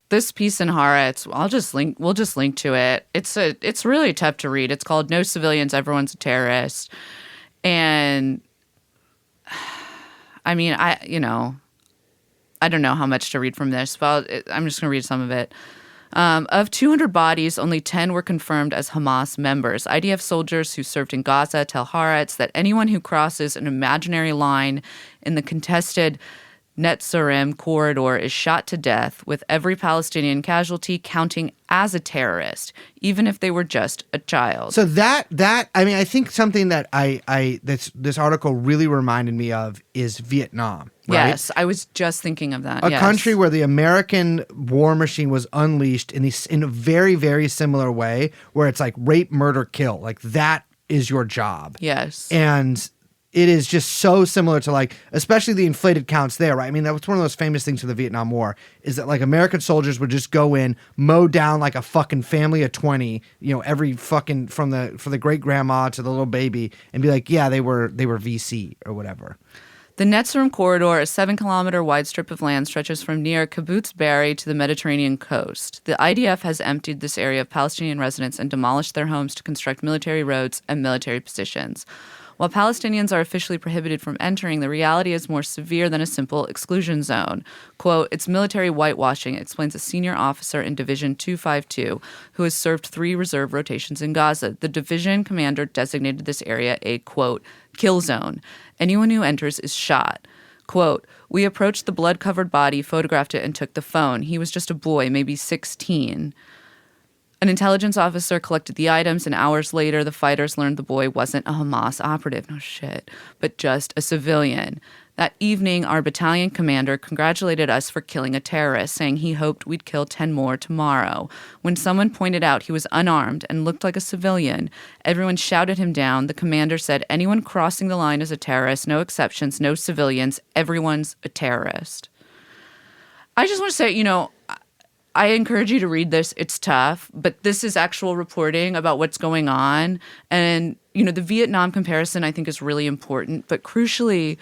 this piece in Haaretz, we'll just link to it. It's really tough to read. It's called No Civilians, Everyone's a Terrorist. And I mean, I don't know how much to read from this, but I'm just going to read some of it. Of 200 bodies, only 10 were confirmed as Hamas members. IDF soldiers who served in Gaza tell Haaretz that anyone who crosses an imaginary line in the contested Netzarim corridor is shot to death, with every Palestinian casualty counting as a terrorist, even if they were just a child. So I think something that this article really reminded me of is Vietnam. Right? Yes, I was just thinking of that. A country where the American war machine was unleashed in a very, very similar way, where it's like rape, murder, kill. Like that is your job. Yes. And it is just so similar to, like, especially the inflated counts there, right? I mean, that was one of those famous things of the Vietnam War, is that, like, American soldiers would just go in, mow down like a fucking family of 20, every fucking from the great grandma to the little baby, and be like, yeah, they were VC or whatever. The Netzarim corridor, a 7-kilometer wide strip of land, stretches from near Kibbutz Be'eri to the Mediterranean coast. The IDF has emptied this area of Palestinian residents and demolished their homes to construct military roads and military positions. While Palestinians are officially prohibited from entering, the reality is more severe than a simple exclusion zone. Quote, it's military whitewashing, explains a senior officer in Division 252 who has served 3 reserve rotations in Gaza. The division commander designated this area a, quote, kill zone. Anyone who enters is shot. Quote, we approached the blood-covered body, photographed it, and took the phone. He was just a boy, maybe 16. An intelligence officer collected the items, and hours later, the fighters learned the boy wasn't a Hamas operative, no shit, but just a civilian. That evening, our battalion commander congratulated us for killing a terrorist, saying he hoped we'd kill 10 more tomorrow. When someone pointed out he was unarmed and looked like a civilian, everyone shouted him down. The commander said, anyone crossing the line is a terrorist, no exceptions, no civilians, everyone's a terrorist. I just want to say, I encourage you to read this. It's tough, but this is actual reporting about what's going on. And, the Vietnam comparison, I think, is really important. But crucially,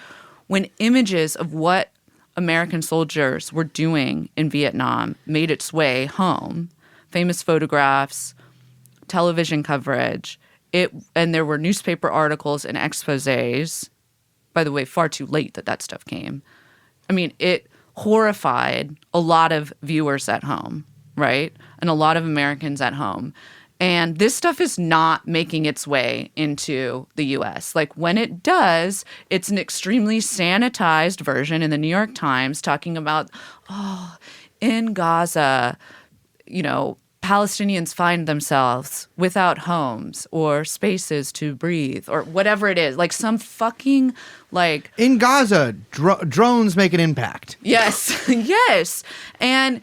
when images of what American soldiers were doing in Vietnam made its way home, famous photographs, television coverage, and there were newspaper articles and exposés, by the way, far too late that stuff came. I mean, it horrified a lot of viewers at home, right? And a lot of Americans at home. And this stuff is not making its way into the U.S. Like, when it does, it's an extremely sanitized version in the New York Times talking about, in Gaza, Palestinians find themselves without homes or spaces to breathe or whatever it is. Like some fucking like... In Gaza, drones make an impact. Yes. Yes. And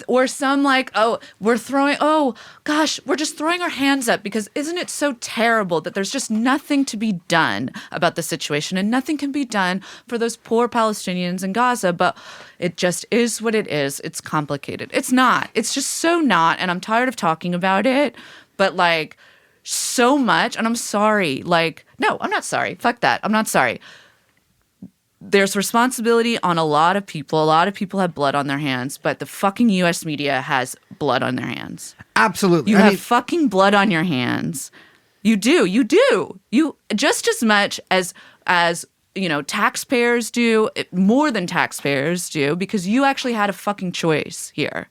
or some like, we're just throwing our hands up because isn't it so terrible that there's just nothing to be done about the situation and nothing can be done for those poor Palestinians in Gaza, but it just is what it is. It's complicated. It's not. It's just so not, and I'm tired of talking about it, but like so much, and I'm sorry. Like, no, I'm not sorry. Fuck that. I'm not sorry. There's responsibility on a lot of people. A lot of people have blood on their hands, but the fucking U.S. media has blood on their hands. Absolutely. You have fucking blood on your hands. You do. You do. You just as much as taxpayers do, more than taxpayers do, because you actually had a fucking choice here.